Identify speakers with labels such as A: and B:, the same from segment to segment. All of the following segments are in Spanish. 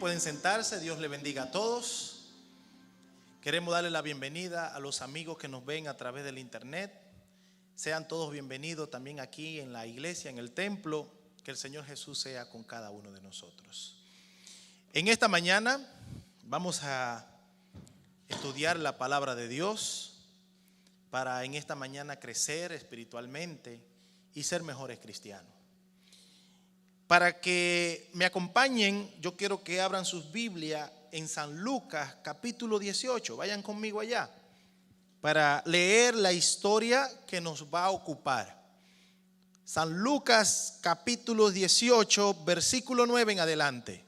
A: pueden sentarse. Dios le bendiga a todos. Queremos darle la bienvenida a los amigos que nos ven a través del internet. Sean todos bienvenidos también aquí en la iglesia, en el templo. Que el Señor Jesús sea con cada uno de nosotros. En esta mañana vamos a estudiar la palabra de Dios para en esta mañana crecer espiritualmente y ser mejores cristianos. Para que me acompañen, yo quiero que abran sus Biblias en San Lucas capítulo 18. Vayan conmigo allá para leer la historia que nos va a ocupar. San Lucas capítulo 18, versículo 9 en adelante.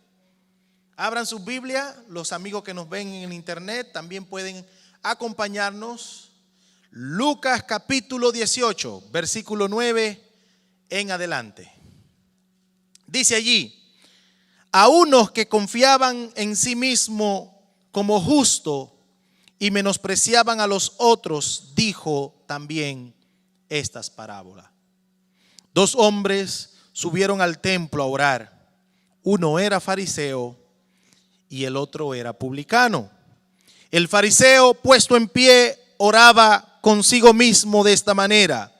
A: Abran sus Biblias. Los amigos que nos ven en el internet también pueden acompañarnos. Lucas capítulo 18, versículo 9 en adelante. Dice allí: a unos que confiaban en sí mismo como justo y menospreciaban a los otros, dijo también estas parábolas. Dos hombres subieron al templo a orar. Uno era fariseo y el otro era publicano. El fariseo, puesto en pie, oraba consigo mismo de esta manera: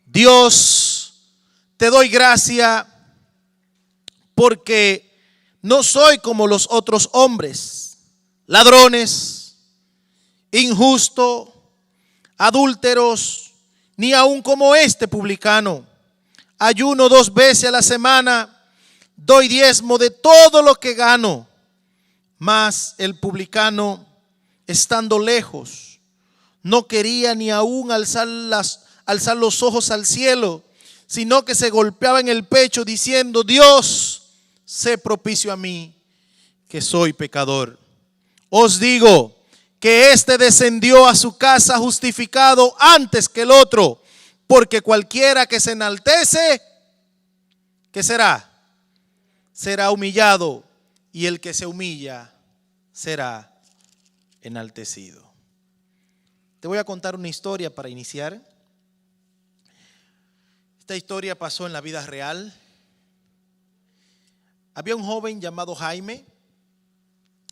A: Dios, te doy gracia porque no soy como los otros hombres, ladrones, injustos, adúlteros, ni aun como este publicano. Ayuno 2 veces a la semana, doy diezmo de todo lo que gano. Mas el publicano, estando lejos, no quería ni aun alzar los ojos al cielo, sino que se golpeaba en el pecho diciendo: Dios, sé propicio a mí, que soy pecador. Os digo que éste descendió a su casa justificado antes que el otro, porque cualquiera que se enaltece, ¿qué será? Será humillado, y el que se humilla será enaltecido. Te voy a contar una historia para iniciar. Esta historia pasó en la vida real. Había un joven llamado Jaime.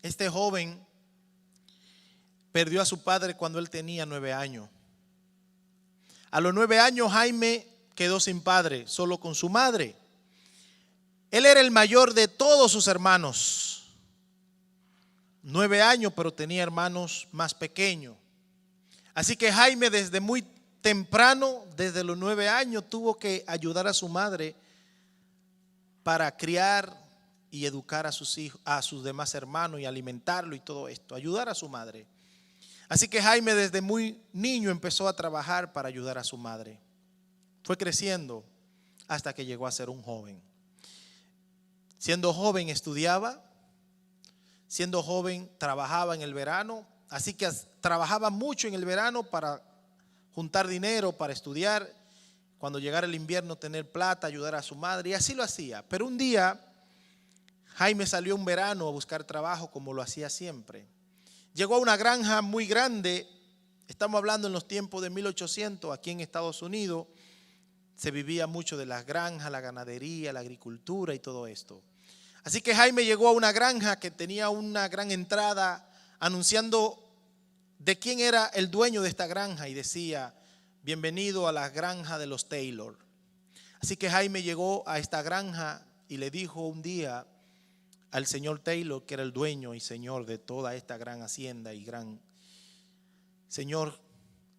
A: Este joven perdió a su padre cuando él tenía 9 años. A los 9 años Jaime quedó sin padre, solo con su madre. Él era el mayor de todos sus hermanos. 9 años, pero tenía hermanos más pequeños. Así que Jaime desde muy temprano, desde los 9 años, tuvo que ayudar a su madre para criar y educar a sus hijos, a sus demás hermanos, y alimentarlo y todo esto, ayudar a su madre. Así que Jaime desde muy niño empezó a trabajar para ayudar a su madre. Fue creciendo hasta que llegó a ser un joven. Siendo joven estudiaba, siendo joven trabajaba en el verano, así que trabajaba mucho en el verano para juntar dinero, para estudiar. Cuando llegara el invierno, tener plata, ayudar a su madre, y así lo hacía. Pero un día Jaime salió un verano a buscar trabajo, como lo hacía siempre. Llegó a una granja muy grande. Estamos hablando en los tiempos de 1800, aquí en Estados Unidos. Se vivía mucho de las granjas, la ganadería, la agricultura y todo esto. Así que Jaime llegó a una granja que tenía una gran entrada anunciando de quién era el dueño de esta granja, y decía: bienvenido a la granja de los Taylor. Así que Jaime llegó a esta granja y le dijo un día al señor Taylor, que era el dueño y señor de toda esta gran hacienda y Señor,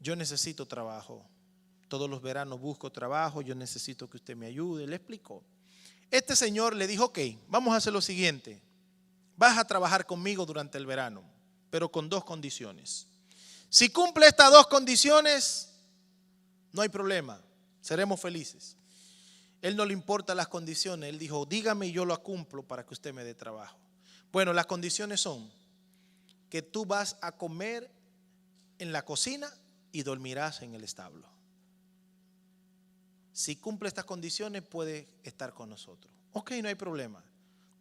A: yo necesito trabajo. Todos los veranos busco trabajo, yo necesito que usted me ayude. Le explicó. Este señor le dijo: ok, vamos a hacer lo siguiente. Vas a trabajar conmigo durante el verano, pero con 2 condiciones. Si cumple estas 2 condiciones, no hay problema, seremos felices. Él no le importa las condiciones. Él dijo: dígame y yo lo cumplo para que usted me dé trabajo. Bueno, las condiciones son que tú vas a comer en la cocina y dormirás en el establo. Si cumple estas condiciones, puede estar con nosotros. Ok, no hay problema.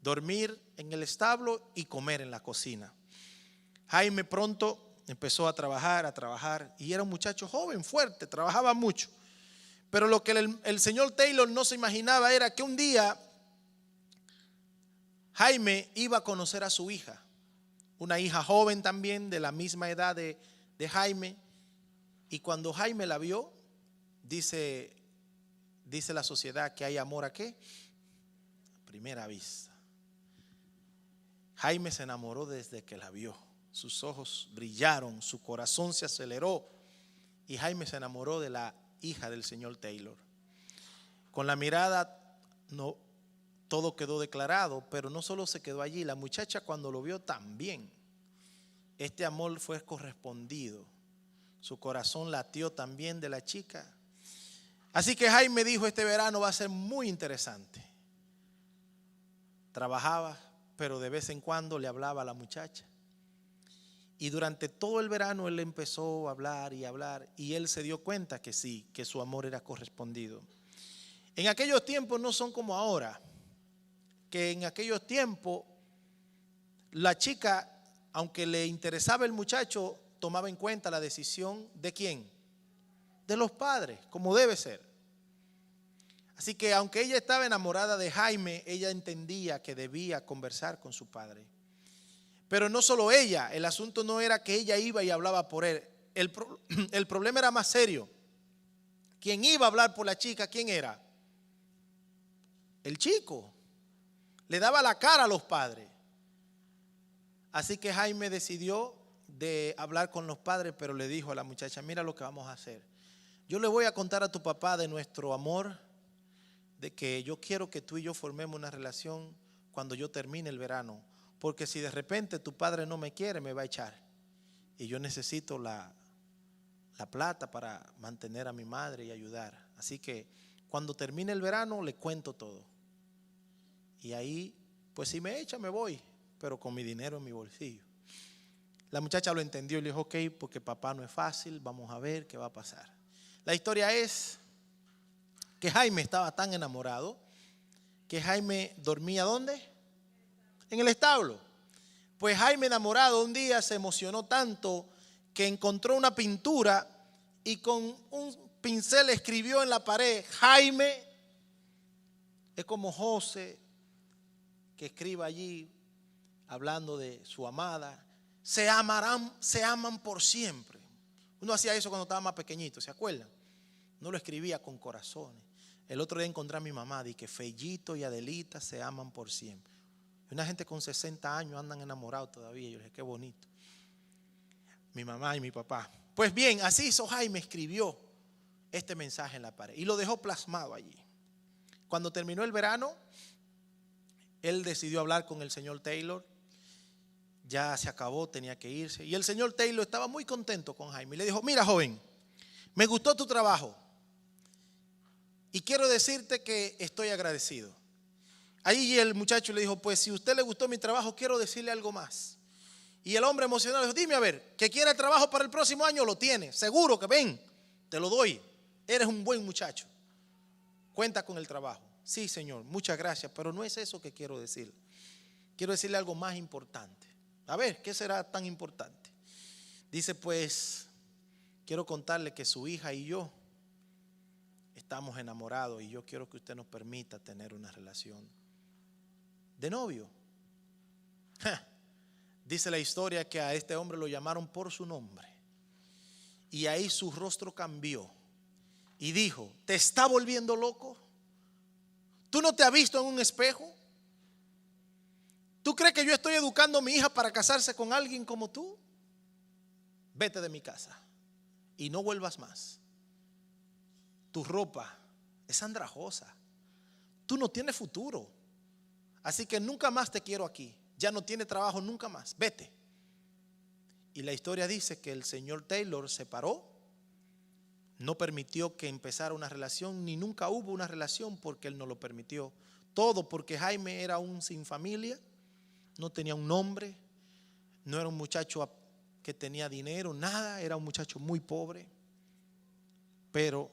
A: Dormir en el establo y comer en la cocina. Jaime pronto empezó a trabajar, y era un muchacho joven, fuerte, trabajaba mucho. Pero lo que el señor Taylor no se imaginaba era que un día Jaime iba a conocer a su hija, una hija joven también, de la misma edad de Jaime. Y cuando Jaime la vio, dice la sociedad que hay amor ¿a qué? A primera vista. Jaime se enamoró desde que la vio. Sus ojos brillaron, su corazón se aceleró y Jaime se enamoró de la hija del señor Taylor. Con la mirada no todo quedó declarado, pero no solo se quedó allí, la muchacha cuando lo vio también. Este amor fue correspondido. Su corazón latió también de la chica. Así que Jaime dijo, este verano va a ser muy interesante. Trabajaba, pero de vez en cuando le hablaba a la muchacha. Y durante todo el verano él empezó a hablar y él se dio cuenta que sí, que su amor era correspondido. En aquellos tiempos no son como ahora, que en aquellos tiempos la chica, aunque le interesaba el muchacho, tomaba en cuenta la decisión ¿de quién? De los padres, como debe ser. Así que aunque ella estaba enamorada de Jaime, ella entendía que debía conversar con su padre. Pero no solo ella, el asunto no era que ella iba y hablaba por él. El problema era más serio. Quien iba a hablar por la chica, ¿quién era? El chico. Le daba la cara a los padres. Así que Jaime decidió de hablar con los padres, pero le dijo a la muchacha, mira lo que vamos a hacer. Yo le voy a contar a tu papá de nuestro amor, de que yo quiero que tú y yo formemos una relación cuando yo termine el verano. Porque si de repente tu padre no me quiere, me va a echar. Y yo necesito la plata para mantener a mi madre y ayudar. Así que cuando termine el verano, le cuento todo. Y ahí, pues si me echa, me voy, pero con mi dinero en mi bolsillo. La muchacha lo entendió y le dijo, ok, porque papá no es fácil, vamos a ver qué va a pasar. La historia es que Jaime estaba tan enamorado que Jaime dormía ¿dónde? En el establo. Pues Jaime, enamorado, un día se emocionó tanto que encontró una pintura y con un pincel escribió en la pared, Jaime, es como José que escriba allí hablando de su amada, se aman por siempre. Uno hacía eso cuando estaba más pequeñito, ¿se acuerdan? No lo escribía con corazones. El otro día encontré a mi mamá, dije que Fellito y Adelita se aman por siempre. Una gente con 60 años andan enamorados todavía. Yo le dije, qué bonito. Mi mamá y mi papá. Pues bien, así hizo Jaime, escribió este mensaje en la pared y lo dejó plasmado allí. Cuando terminó el verano, él decidió hablar con el señor Taylor. Ya se acabó, tenía que irse. Y el señor Taylor estaba muy contento con Jaime. Y le dijo, mira joven, me gustó tu trabajo. Y quiero decirte que estoy agradecido. Ahí el muchacho le dijo, pues si a usted le gustó mi trabajo, quiero decirle algo más. Y el hombre emocionado le dijo, dime a ver, que quiere el trabajo para el próximo año, lo tiene. Seguro que ven, te lo doy. Eres un buen muchacho. Cuenta con el trabajo. Sí, señor, muchas gracias, pero no es eso que quiero decir. Quiero decirle algo más importante. A ver, ¿qué será tan importante? Dice, pues, quiero contarle que su hija y yo estamos enamorados y yo quiero que usted nos permita tener una relación de novio. Dice la historia que a este hombre lo llamaron por su nombre y ahí su rostro cambió y dijo, ¿te está volviendo loco? ¿Tú no te has visto en un espejo? ¿Tú crees que yo estoy educando a mi hija para casarse con alguien como tú? Vete de mi casa y no vuelvas más. Tu ropa es andrajosa. Tú no tienes futuro. Así que nunca más te quiero aquí. Ya no tiene trabajo nunca más. Vete. Y la historia dice que el señor Taylor se paró. No permitió que empezara una relación, ni nunca hubo una relación porque él no lo permitió. Todo porque Jaime era un sin familia, no tenía un nombre, no era un muchacho que tenía dinero, nada, era un muchacho muy pobre. Pero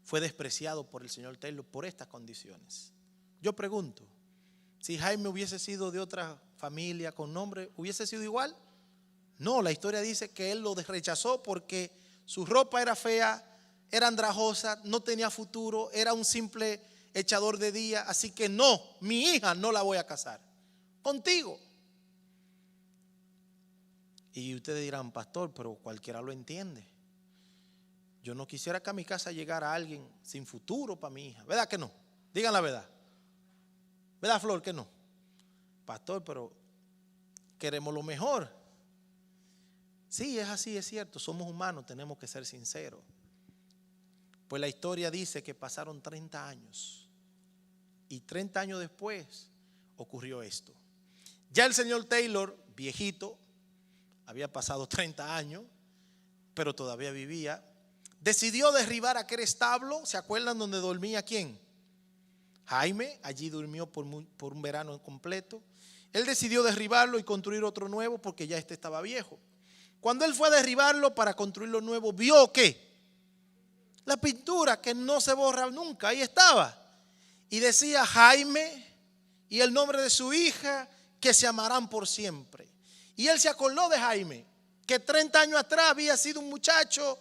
A: fue despreciado por el señor Taylor por estas condiciones. Yo pregunto, si Jaime hubiese sido de otra familia con nombre, ¿hubiese sido igual? No, la historia dice que él lo rechazó porque su ropa era fea, era andrajosa, no tenía futuro, era un simple echador de día, así que no, mi hija no la voy a casar contigo. Y ustedes dirán, pastor, pero cualquiera lo entiende. Yo no quisiera que a mi casa llegara alguien sin futuro para mi hija. ¿Verdad que no? Digan la verdad. ¿Verdad, Flor, que no? Pastor, pero queremos lo mejor. Sí, es así, es cierto. Somos humanos, tenemos que ser sinceros. Pues la historia dice que pasaron 30 años. Y 30 años después ocurrió esto. Ya el señor Taylor, viejito, había pasado 30 años, pero todavía vivía. Decidió derribar aquel establo. ¿Se acuerdan donde dormía quién? Jaime. Allí durmió por un verano completo. Él decidió derribarlo y construir otro nuevo porque ya este estaba viejo. Cuando él fue a derribarlo para construir lo nuevo, vio ¿qué? La pintura que no se borra nunca. Ahí estaba. Y decía Jaime y el nombre de su hija, que se amarán por siempre. Y él se acordó de Jaime, que 30 años atrás había sido un muchacho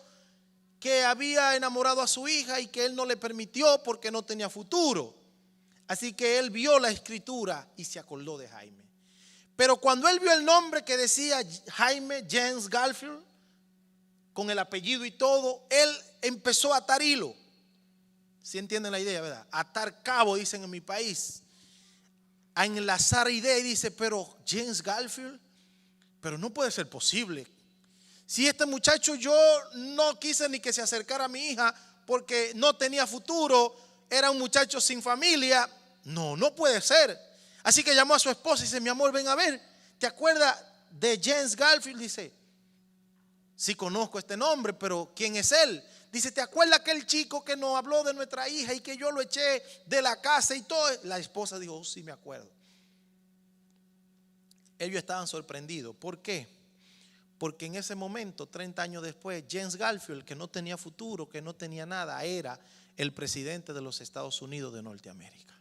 A: que había enamorado a su hija y que él no le permitió porque no tenía futuro. Así que él vio la escritura y se acordó de Jaime. Pero cuando él vio el nombre que decía Jaime James Garfield, con el apellido y todo, él empezó a atar hilo. ¿Sí entienden la idea, verdad? Atar cabo, dicen en mi país. A enlazar idea y dice, pero James Garfield, pero no puede ser posible. Si este muchacho yo no quise ni que se acercara a mi hija porque no tenía futuro, era un muchacho sin familia, no puede ser. Así que llamó a su esposa y dice, mi amor, ven a ver, ¿te acuerdas de James Garfield? Dice, sí conozco este nombre, pero ¿quién es él? Dice, ¿te acuerdas aquel chico que nos habló de nuestra hija y que yo lo eché de la casa y todo? La esposa dijo, oh, sí me acuerdo. Ellos estaban sorprendidos. ¿Por qué? Porque en ese momento, 30 años después, James Garfield, que no tenía futuro, que no tenía nada, era el presidente de los Estados Unidos de Norteamérica.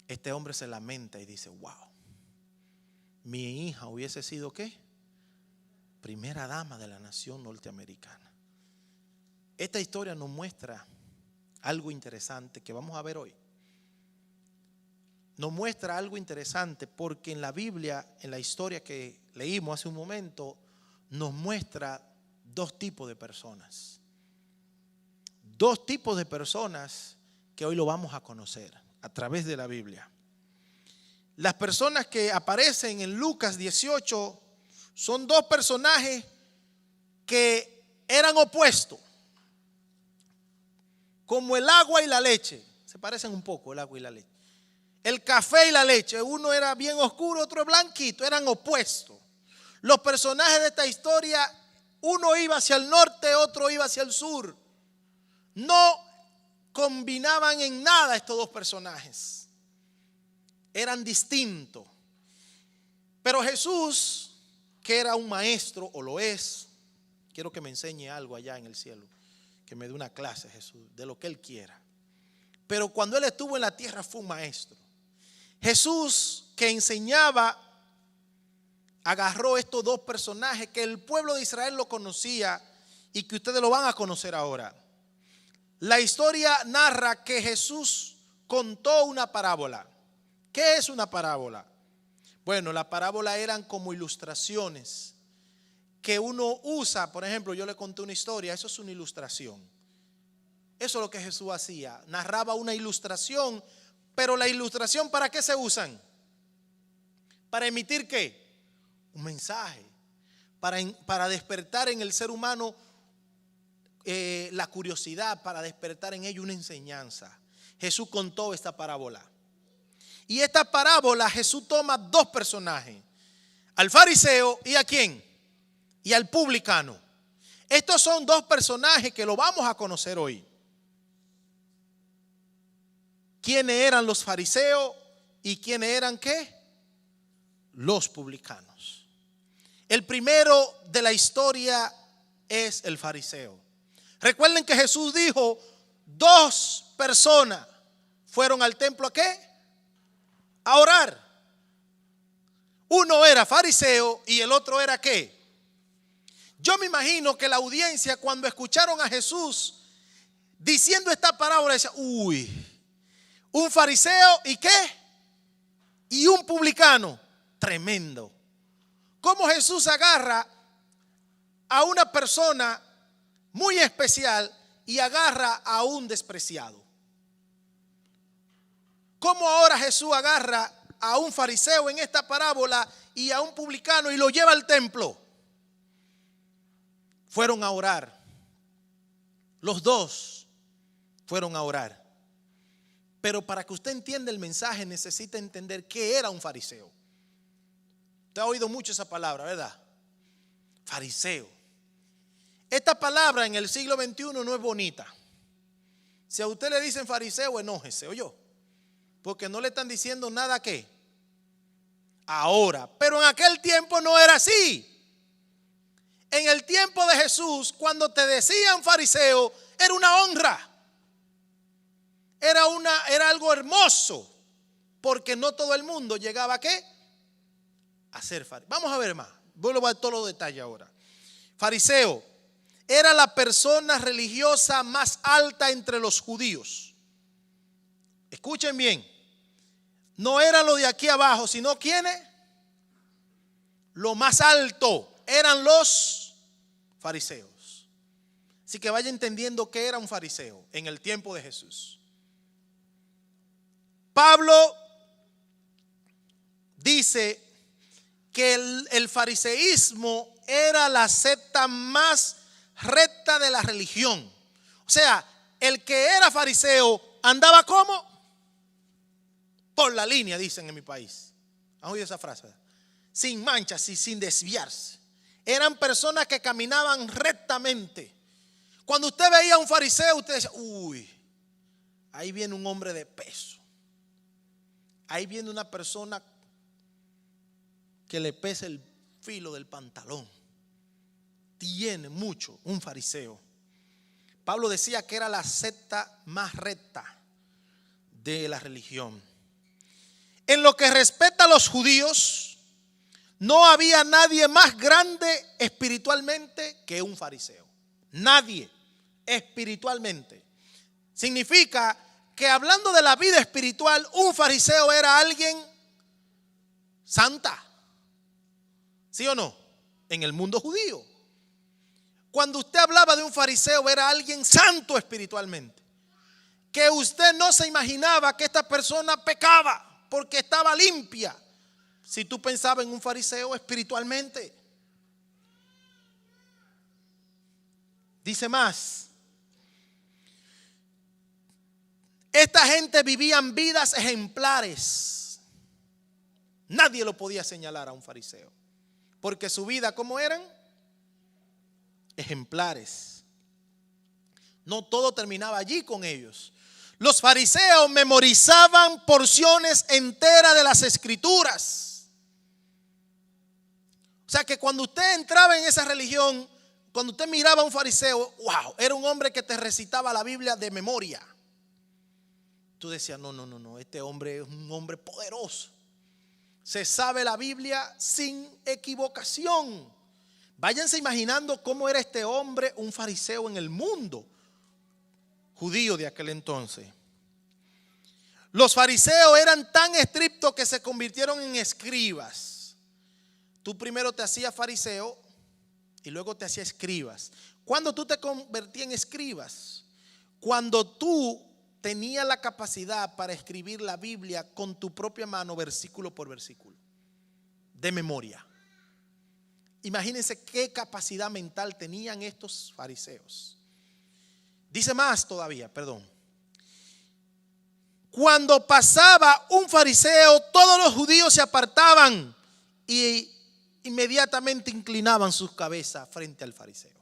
A: Este hombre se lamenta y dice, wow, mi hija hubiese sido ¿qué? Primera dama de la nación norteamericana. Esta historia nos muestra algo interesante que vamos a ver hoy. Nos muestra algo interesante porque en la Biblia, en la historia que leímos hace un momento, nos muestra dos tipos de personas. Dos tipos de personas que hoy lo vamos a conocer a través de la Biblia. Las personas que aparecen en Lucas 18 son dos personajes que eran opuestos, como el agua y la leche. Se parecen un poco el agua y la leche. El café y la leche, uno era bien oscuro, otro blanquito, eran opuestos. Los personajes de esta historia, uno iba hacia el norte, otro iba hacia el sur. No combinaban en nada estos dos personajes. Eran distintos. Pero Jesús, que era un maestro, o lo es, quiero que me enseñe algo allá en el cielo, que me dé una clase Jesús, de lo que Él quiera. Pero cuando Él estuvo en la tierra fue un maestro. Jesús, que enseñaba, agarró estos dos personajes que el pueblo de Israel lo conocía y que ustedes lo van a conocer ahora. La historia narra que Jesús contó una parábola. ¿Qué es una parábola? Bueno, las parábolas eran como ilustraciones que uno usa. Por ejemplo, yo le conté una historia, eso es una ilustración. Eso es lo que Jesús hacía, narraba una ilustración. Pero la ilustración, ¿para qué se usan? ¿Para emitir qué? Un mensaje. Para despertar en el ser humano la curiosidad, para despertar en ello una enseñanza. Jesús contó esta parábola. Y esta parábola Jesús toma dos personajes. Al fariseo y ¿a quién? Y al publicano. Estos son dos personajes que lo vamos a conocer hoy. ¿Quiénes eran los fariseos y quiénes eran qué? Los publicanos. El primero de la historia es el fariseo. Recuerden que Jesús dijo, dos personas fueron al templo ¿a qué? A orar. Uno era fariseo y el otro era ¿qué? Yo me imagino que la audiencia cuando escucharon a Jesús diciendo esta parábola decía, uy, un fariseo y ¿qué? Y un publicano. Tremendo. ¿Cómo Jesús agarra a una persona muy especial y agarra a un despreciado? ¿Cómo ahora Jesús agarra a un fariseo en esta parábola y a un publicano y lo lleva al templo? Fueron a orar. Los dos fueron a orar. Pero para que usted entienda el mensaje necesita entender qué era un fariseo. Usted ha oído mucho esa palabra, ¿verdad? Fariseo. Esta palabra en el siglo XXI no es bonita. Si a usted le dicen fariseo, enójese, ¿oyó? Porque no le están diciendo nada que ahora. Pero en aquel tiempo no era así. En el tiempo de Jesús, cuando te decían fariseo, era una honra. Era algo hermoso. Porque no todo el mundo llegaba ¿a qué? A ser fariseo. Vamos a ver más. Voy a ver todos los detalles ahora. Fariseo era la persona religiosa más alta entre los judíos. Escuchen bien. No era lo de aquí abajo, sino ¿quiénes? Lo más alto eran los fariseos. Así que vaya entendiendo qué era un fariseo en el tiempo de Jesús. Pablo dice que el fariseísmo era la secta más recta de la religión. O sea, el que era fariseo andaba como por la línea, dicen en mi país. ¿Han oído esa frase? Sin manchas y sin desviarse. Eran personas que caminaban rectamente. Cuando usted veía a un fariseo, usted decía, uy, ahí viene un hombre de peso. Ahí viene una persona que le pesa el filo del pantalón. Tiene mucho, un fariseo. Pablo decía que era la secta más recta de la religión. En lo que respecta a los judíos, no había nadie más grande espiritualmente que un fariseo. Nadie espiritualmente. Significa que hablando de la vida espiritual, un fariseo era alguien santa. ¿Sí o no? En el mundo judío. Cuando usted hablaba de un fariseo, era alguien santo espiritualmente. Que usted no se imaginaba que esta persona pecaba porque estaba limpia. Si tú pensabas en un fariseo espiritualmente. Dice más. Esta gente vivían vidas ejemplares. Nadie lo podía señalar a un fariseo. Porque su vida, ¿cómo eran? Ejemplares. No todo terminaba allí con ellos. Los fariseos memorizaban porciones enteras de las escrituras. O sea que cuando usted entraba en esa religión, cuando usted miraba a un fariseo, wow, era un hombre que te recitaba la Biblia de memoria. Tú decías, no, este hombre es un hombre poderoso. Se sabe la Biblia sin equivocación. Váyanse imaginando cómo era este hombre, un fariseo en el mundo judío de aquel entonces. Los fariseos eran tan estrictos que se convirtieron en escribas. Tú primero te hacías fariseo y luego te hacías escribas. ¿Cuándo tú te convertías en escribas? Cuando tú tenías la capacidad para escribir la Biblia con tu propia mano, versículo por versículo, de memoria. Imagínense qué capacidad mental tenían estos fariseos. Dice más todavía, perdón. Cuando pasaba un fariseo, todos los judíos se apartaban y inmediatamente inclinaban sus cabezas frente al fariseo.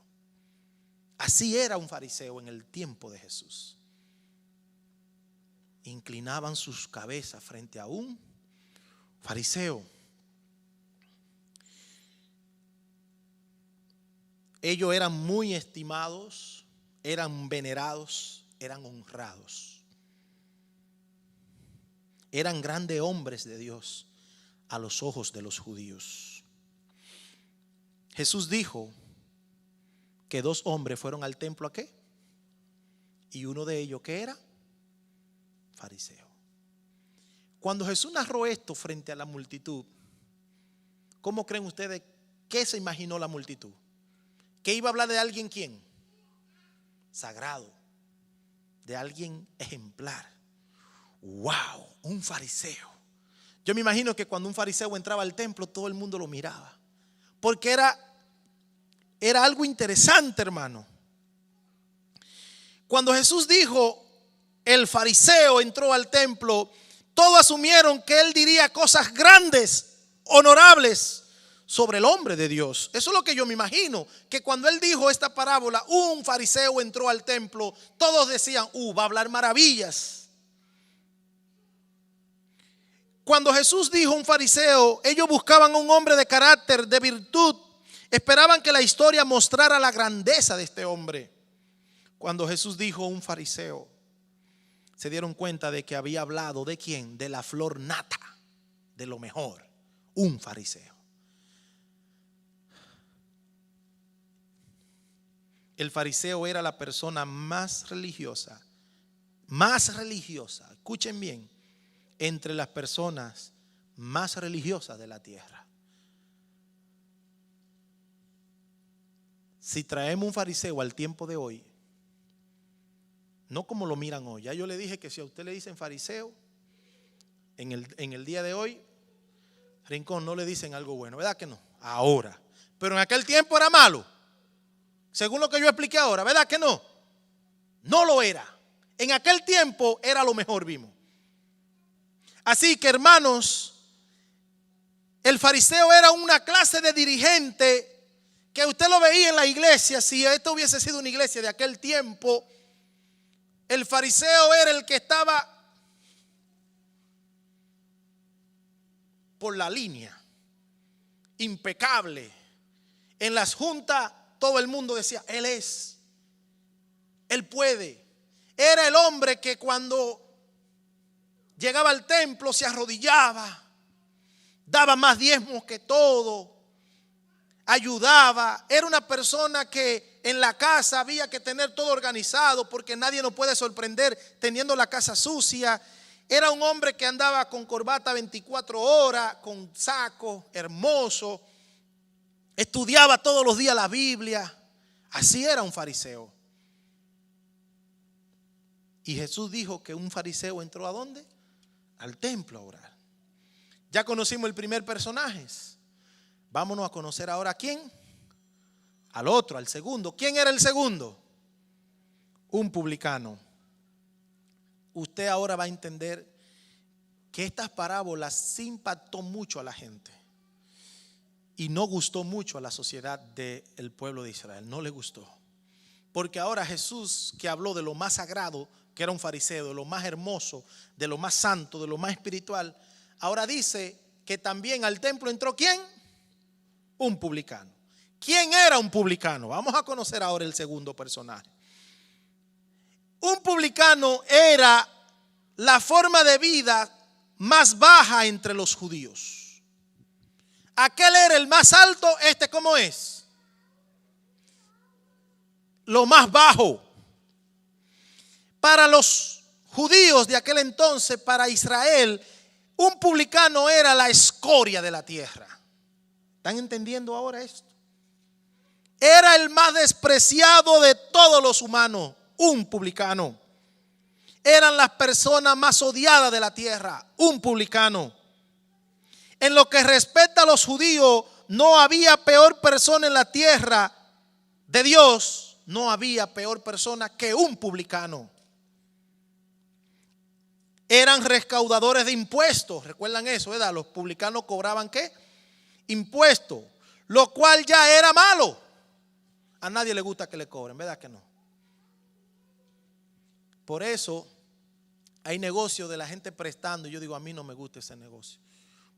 A: Así era un fariseo en el tiempo de Jesús. Inclinaban sus cabezas frente a un fariseo. Ellos eran muy estimados, eran venerados, eran honrados. Eran grandes hombres de Dios a los ojos de los judíos. Jesús dijo que 2 hombres fueron al templo ¿a qué? Y uno de ellos ¿qué era? Fariseo. Cuando Jesús narró esto frente a la multitud, ¿cómo creen ustedes que se imaginó la multitud? ¿Que iba a hablar de alguien quién? Sagrado, de alguien ejemplar. ¡Wow! Un fariseo. Yo me imagino que cuando un fariseo entraba al templo, todo el mundo lo miraba. Porque era algo interesante, hermano. Cuando Jesús dijo, el fariseo entró al templo, todos asumieron que él diría cosas grandes, honorables sobre el hombre de Dios. Eso es lo que yo me imagino, que cuando él dijo esta parábola, un fariseo entró al templo, todos decían, va a hablar maravillas. Cuando Jesús dijo un fariseo, ellos buscaban a un hombre de carácter, de virtud, esperaban que la historia mostrara la grandeza de este hombre. Cuando Jesús dijo un fariseo, se dieron cuenta de que había hablado ¿de quién? De la flor nata, de lo mejor, un fariseo. El fariseo era la persona más religiosa, escuchen bien, entre las personas más religiosas de la tierra. Si traemos un fariseo al tiempo de hoy, no como lo miran hoy. Ya yo le dije que si a usted le dicen fariseo, en el día de hoy, Rincón, no le dicen algo bueno, ¿verdad que no? Ahora. Pero en aquel tiempo era malo. Según lo que yo expliqué ahora, ¿verdad que no? No lo era. En aquel tiempo era lo mejor, vimos. Así que, hermanos, el fariseo era una clase de dirigente que usted lo veía en la iglesia. Si esto hubiese sido una iglesia de aquel tiempo, el fariseo era el que estaba por la línea, impecable. En las juntas todo el mundo decía, él puede. Era el hombre que cuando llegaba al templo se arrodillaba, daba más diezmos que todo, ayudaba. Era una persona que en la casa había que tener todo organizado porque nadie nos puede sorprender teniendo la casa sucia. Era un hombre que andaba con corbata 24 horas, con saco hermoso, estudiaba todos los días la Biblia. Así era un fariseo. Y Jesús dijo que un fariseo entró ¿a dónde? Al templo a orar. Ya conocimos el primer personaje. Vámonos a conocer ahora a quién. Al otro, al segundo. ¿Quién era el segundo? Un publicano. Usted ahora va a entender que estas parábolas sí impactó mucho a la gente y no gustó mucho a la sociedad del pueblo de Israel. No le gustó. Porque ahora Jesús, que habló de lo más sagrado, que era un fariseo, de lo más hermoso, de lo más santo, de lo más espiritual, ahora dice que también al templo entró ¿quién? Un publicano. ¿Quién era un publicano? Vamos a conocer ahora el segundo personaje. Un publicano era la forma de vida más baja entre los judíos. Aquel era el más alto, ¿cómo es? Lo más bajo. Para los judíos de aquel entonces, para Israel, un publicano era la escoria de la tierra. ¿Están entendiendo ahora esto? Era el más despreciado de todos los humanos, un publicano. Eran las personas más odiadas de la tierra, un publicano. En lo que respecta a los judíos, no había peor persona en la tierra de Dios, no había peor persona que un publicano. Eran recaudadores de impuestos, recuerdan eso, ¿verdad? Los publicanos cobraban ¿qué? Impuestos, lo cual ya era malo. A nadie le gusta que le cobren, ¿verdad que no? Por eso hay negocios de la gente prestando. Yo digo, a mí no me gusta ese negocio.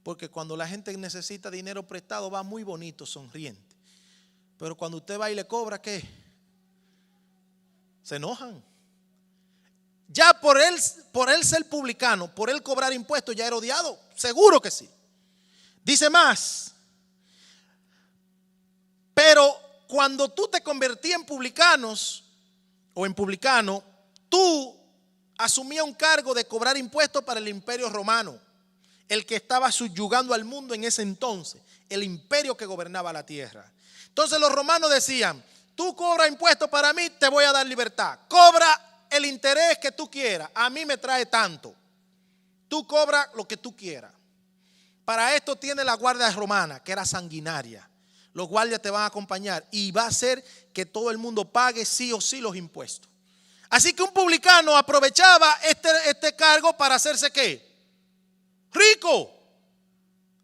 A: Porque cuando la gente necesita dinero prestado va muy bonito, sonriente. Pero cuando usted va y le cobra, ¿qué? Se enojan. Ya por él ser publicano, por él cobrar impuestos, ya era odiado. Seguro que sí. Dice más. Pero cuando tú te convertías en publicanos o en publicano, tú asumías un cargo de cobrar impuestos para el imperio romano. el que estaba subyugando al mundo en ese entonces, el imperio que gobernaba la tierra. Entonces los romanos decían: tú cobras impuestos para mí, te voy a dar libertad. Cobra el interés que tú quieras, a mí me trae tanto. Tú cobras lo que tú quieras. Para esto tiene la guardia romana, que era sanguinaria. Los guardias te van a acompañar y va a hacer que todo el mundo pague sí o sí los impuestos. Así que un publicano aprovechaba este cargo para hacerse ¿qué? Rico.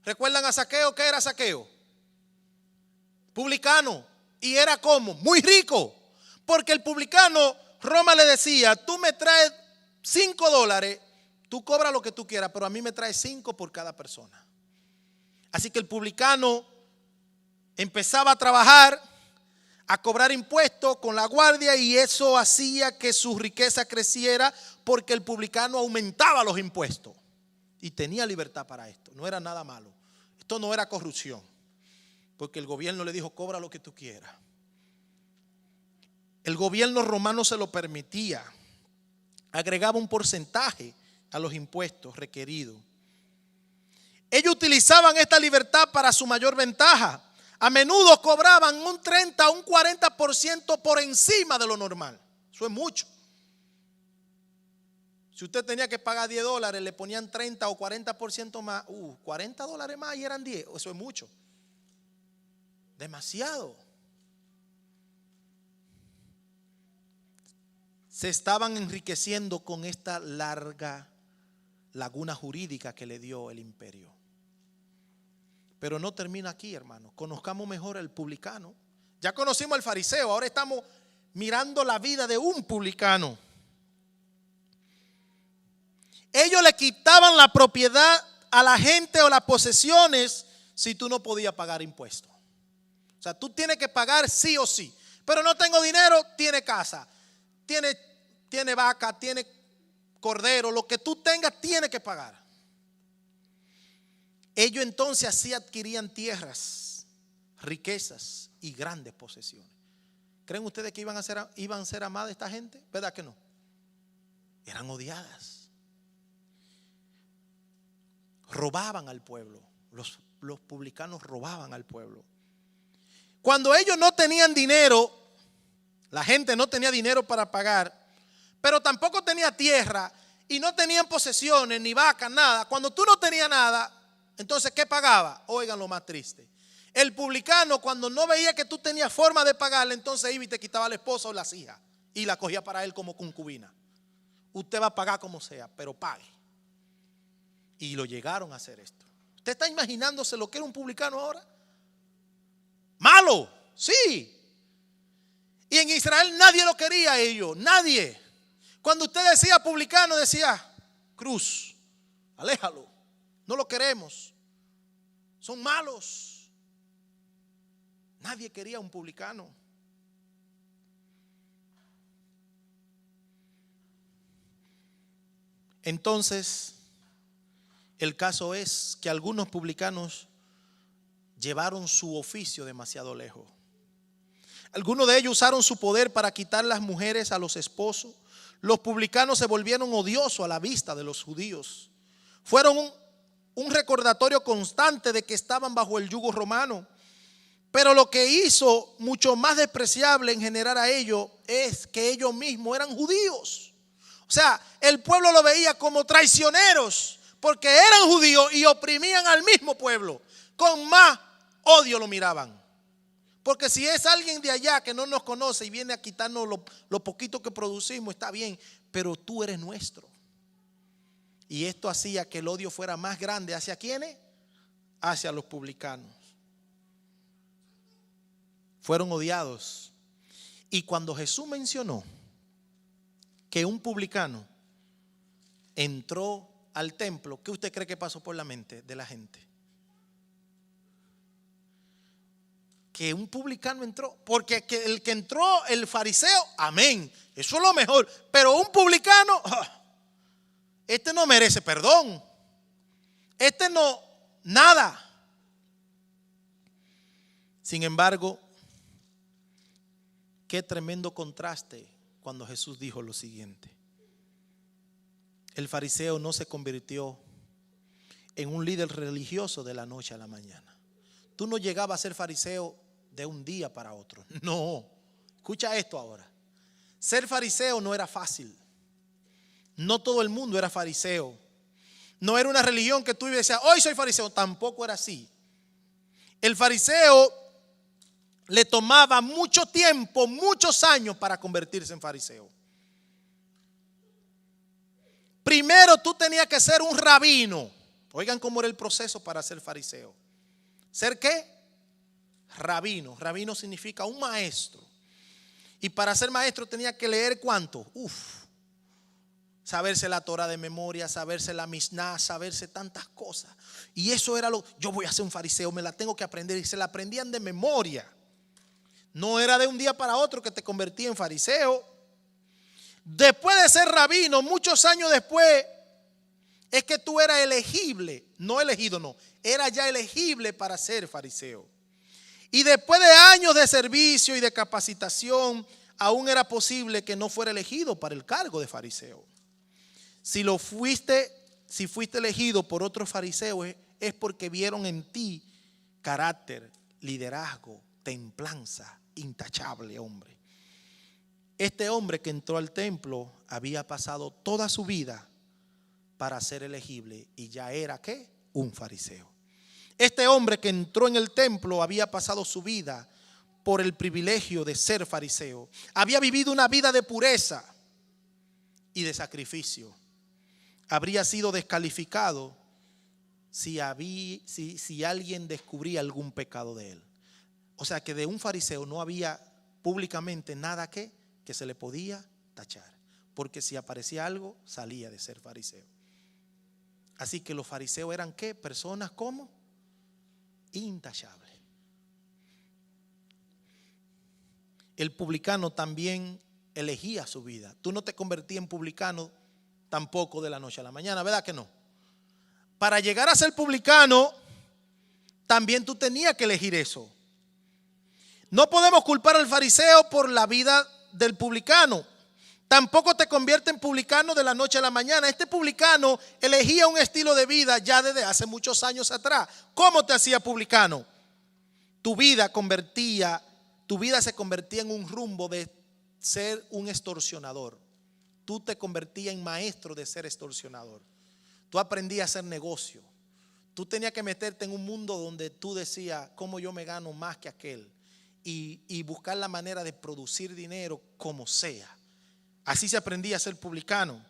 A: ¿Recuerdan a Zaqueo? ¿Qué era Zaqueo? Publicano. Y era como muy rico. Porque el publicano, Roma le decía: tú me traes $5, tú cobras lo que tú quieras, pero a mí me traes 5 por cada persona. Así que el publicano empezaba a trabajar, a cobrar impuestos con la guardia, y eso hacía que su riqueza creciera, porque el publicano aumentaba los impuestos y tenía libertad para esto. No era nada malo. Esto no era corrupción, porque el gobierno le dijo: cobra lo que tú quieras. El gobierno romano se lo permitía. Agregaba un porcentaje a los impuestos requeridos. Ellos utilizaban esta libertad para su mayor ventaja. A menudo cobraban un 30 o un 40% por encima de lo normal. Eso es mucho. Si usted tenía que pagar $10, le ponían 30 o 40% más. $40 más y eran 10. Eso es mucho. Demasiado. Se estaban enriqueciendo con esta larga laguna jurídica que le dio el imperio. Pero no termina aquí, hermano. Conozcamos mejor al publicano. Ya conocimos al fariseo, ahora estamos mirando la vida de un publicano. Ellos le quitaban la propiedad a la gente o las posesiones si tú no podías pagar impuestos. O sea, tú tienes que pagar sí o sí. Pero no tengo dinero, tiene casa, tiene vaca, tiene cordero, lo que tú tengas tiene que pagar. Ellos entonces así adquirían tierras, riquezas y grandes posesiones. ¿Creen ustedes que iban a ser amadas esta gente? ¿Verdad que no? Eran odiadas. Robaban al pueblo. Los publicanos robaban al pueblo. Cuando ellos no tenían dinero, la gente no tenía dinero para pagar, pero tampoco tenía tierra y no tenían posesiones, ni vacas, nada. Cuando tú no tenías nada, entonces ¿qué pagaba? Oigan lo más triste. El publicano, cuando no veía que tú tenías forma de pagarle, entonces iba y te quitaba la esposa o las hijas y la cogía para él como concubina. Usted va a pagar como sea, pero pague. Y lo llegaron a hacer esto. ¿Usted está imaginándose lo que era un publicano ahora? Malo, sí. Y en Israel nadie lo quería a ellos, nadie. Cuando usted decía publicano, decía: cruz, aléjalo, no lo queremos, son malos. Nadie quería un publicano. Entonces, el caso es que algunos publicanos llevaron su oficio demasiado lejos. Algunos de ellos usaron su poder para quitar las mujeres a los esposos. Los publicanos se volvieron odiosos a la vista de los judíos. Fueron un recordatorio constante de que estaban bajo el yugo romano. Pero lo que hizo mucho más despreciable en general a ellos es que ellos mismos eran judíos. O sea, el pueblo lo veía como traicioneros porque eran judíos y oprimían al mismo pueblo. Con más odio lo miraban. Porque si es alguien de allá que no nos conoce y viene a quitarnos lo poquito que producimos, está bien, pero tú eres nuestro. Y esto hacía que el odio fuera más grande. ¿Hacia quiénes? Hacia los publicanos. Fueron odiados. Y cuando Jesús mencionó que un publicano entró al templo, ¿qué usted cree que pasó por la mente de la gente? Que un publicano entró, porque el que entró, el fariseo, amén, eso es lo mejor, pero un publicano, este no merece perdón, este no, nada. Sin embargo, qué tremendo contraste cuando Jesús dijo lo siguiente: el fariseo no se convirtió en un líder religioso de la noche a la mañana. Tú no llegabas a ser fariseo de un día para otro. No. Escucha esto ahora. Ser fariseo no era fácil. No todo el mundo era fariseo. No era una religión que tú decías, hoy soy fariseo. Tampoco era así. El fariseo le tomaba mucho tiempo, muchos años para convertirse en fariseo. Primero tú tenías que ser un rabino. Oigan cómo era el proceso para ser fariseo. ¿Ser qué? Rabino. Rabino significa un maestro. Y para ser maestro tenía que leer ¿cuánto? Saberse la Torah de memoria, saberse la Mishnah, saberse tantas cosas. Y eso era yo voy a ser un fariseo, me la tengo que aprender. Y se la aprendían de memoria. No era de un día para otro que te convertí en fariseo. Después de ser rabino, muchos años después, es que tú eras elegible. No elegido, no. Era ya elegible para ser fariseo. Y después de años de servicio y de capacitación, aún era posible que no fuera elegido para el cargo de fariseo. Si fuiste elegido por otros fariseos, es porque vieron en ti carácter, liderazgo, templanza, intachable hombre. Este hombre que entró al templo había pasado toda su vida para ser elegible y ya era ¿qué? Un fariseo. Este hombre que entró en el templo había pasado su vida por el privilegio de ser fariseo. Había vivido una vida de pureza y de sacrificio. Habría sido descalificado si alguien descubría algún pecado de él. O sea que de un fariseo no había públicamente nada que se le podía tachar. Porque si aparecía algo, salía de ser fariseo. Así que los fariseos eran ¿qué? Personas como intachables. El publicano también elegía su vida. Tú no te convertías en publicano tampoco de la noche a la mañana, ¿verdad que no? Para llegar a ser publicano, también tú tenías que elegir eso. No podemos culpar al fariseo por la vida del publicano. Tampoco te convierte en publicano de la noche a la mañana. Este publicano elegía un estilo de vida ya desde hace muchos años atrás. ¿Cómo te hacía publicano? Tu vida se convertía en un rumbo de ser un extorsionador. Tú te convertías en maestro de ser extorsionador. Tú aprendías a hacer negocio. Tú tenías que meterte en un mundo donde tú decías, ¿cómo yo me gano más que aquel? Y buscar la manera de producir dinero como sea. Así se aprendía a ser publicano.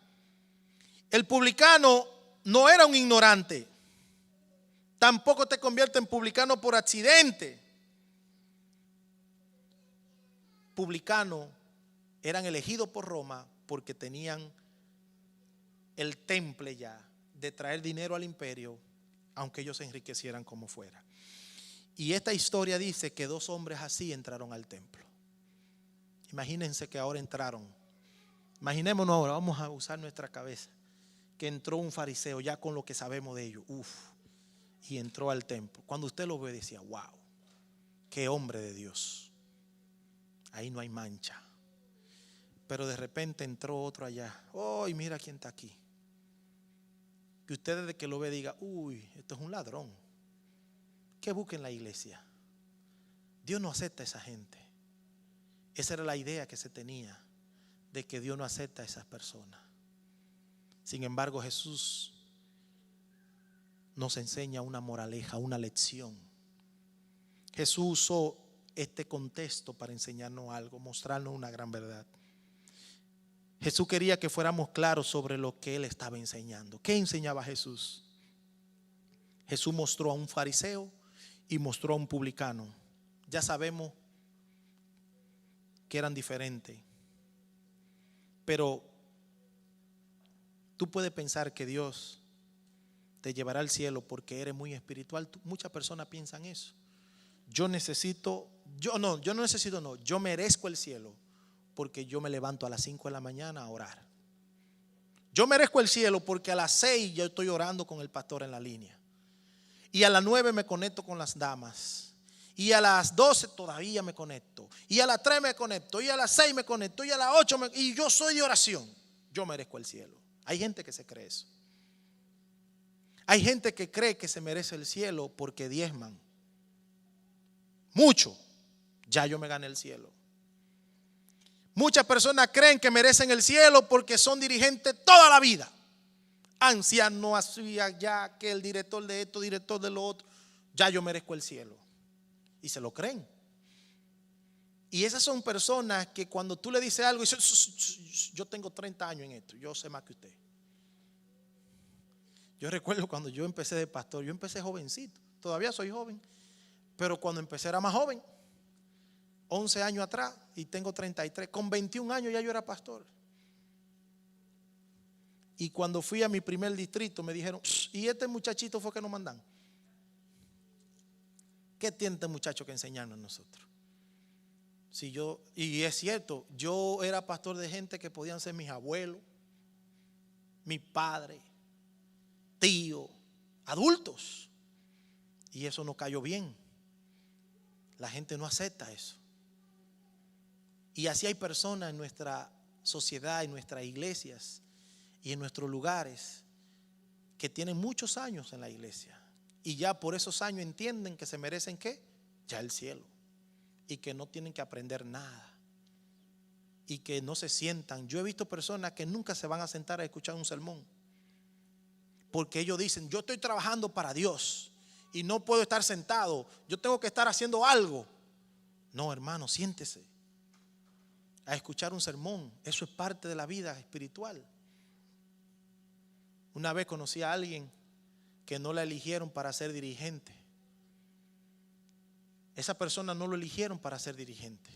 A: El publicano no era un ignorante. Tampoco te convierte en publicano por accidente. Publicanos eran elegidos por Roma porque tenían el temple ya de traer dinero al imperio, aunque ellos se enriquecieran como fuera. Y esta historia dice que 2 hombres así entraron al templo. Imagínense que ahora entraron. Imaginémonos ahora, vamos a usar nuestra cabeza, que entró un fariseo ya con lo que sabemos de ellos. Y entró al templo. Cuando usted lo ve decía, wow, qué hombre de Dios. Ahí no hay mancha. Pero de repente entró otro allá. Y mira quién está aquí. Que usted desde que lo ve diga, esto es un ladrón. ¿Qué busca en la iglesia? Dios no acepta a esa gente. Esa era la idea que se tenía, de que Dios no acepta a esas personas. Sin embargo, Jesús nos enseña una moraleja, una lección. Jesús usó este contexto para enseñarnos algo, mostrarnos una gran verdad. Jesús quería que fuéramos claros sobre lo que Él estaba enseñando. ¿Qué enseñaba Jesús? Jesús mostró a un fariseo y mostró a un publicano. Ya sabemos que eran diferentes. Pero tú puedes pensar que Dios te llevará al cielo porque eres muy espiritual. Muchas personas piensan eso. Yo merezco el cielo porque yo me levanto a las 5 de la mañana a orar. Yo merezco el cielo porque a las 6 yo estoy orando con el pastor en la línea. Y a las 9 me conecto con las damas. Y a las 12 todavía me conecto. Y a las 3 me conecto. Y a las 6 me conecto. Y a las 8 y yo soy de oración. Yo merezco el cielo. Hay gente que se cree eso. Hay gente que cree que se merece el cielo porque diezman mucho. Ya yo me gané el cielo. Muchas personas creen que merecen el cielo porque son dirigentes toda la vida. Anciano, así, allá, que el director de esto, director de lo otro. Ya yo merezco el cielo. Y se lo creen. Y esas son personas que cuando tú le dices algo, dicen, yo tengo 30 años en esto, yo sé más que usted. Yo recuerdo cuando yo empecé de pastor, yo empecé jovencito, todavía soy joven, pero cuando empecé era más joven, 11 años atrás, y tengo 33, con 21 años ya yo era pastor. Y cuando fui a mi primer distrito me dijeron, ¿y este muchachito fue que nos mandan? ¿Qué tiene este muchacho que enseñarnos a nosotros? Si yo, y es cierto, yo era pastor de gente que podían ser mis abuelos, mi padre, tío, adultos. Y eso no cayó bien. La gente no acepta eso. Y así hay personas en nuestra sociedad, en nuestras iglesias y en nuestros lugares que tienen muchos años en la iglesia. Y ya por esos años entienden que se merecen ¿qué? Ya el cielo. Y que no tienen que aprender nada. Y que no se sientan. Yo he visto personas que nunca se van a sentar a escuchar un sermón. Porque ellos dicen, yo estoy trabajando para Dios y no puedo estar sentado, yo tengo que estar haciendo algo. No, hermano, siéntese a escuchar un sermón. Eso es parte de la vida espiritual. Una vez conocí a alguien que no la eligieron para ser dirigente. Esa persona no lo eligieron para ser dirigente.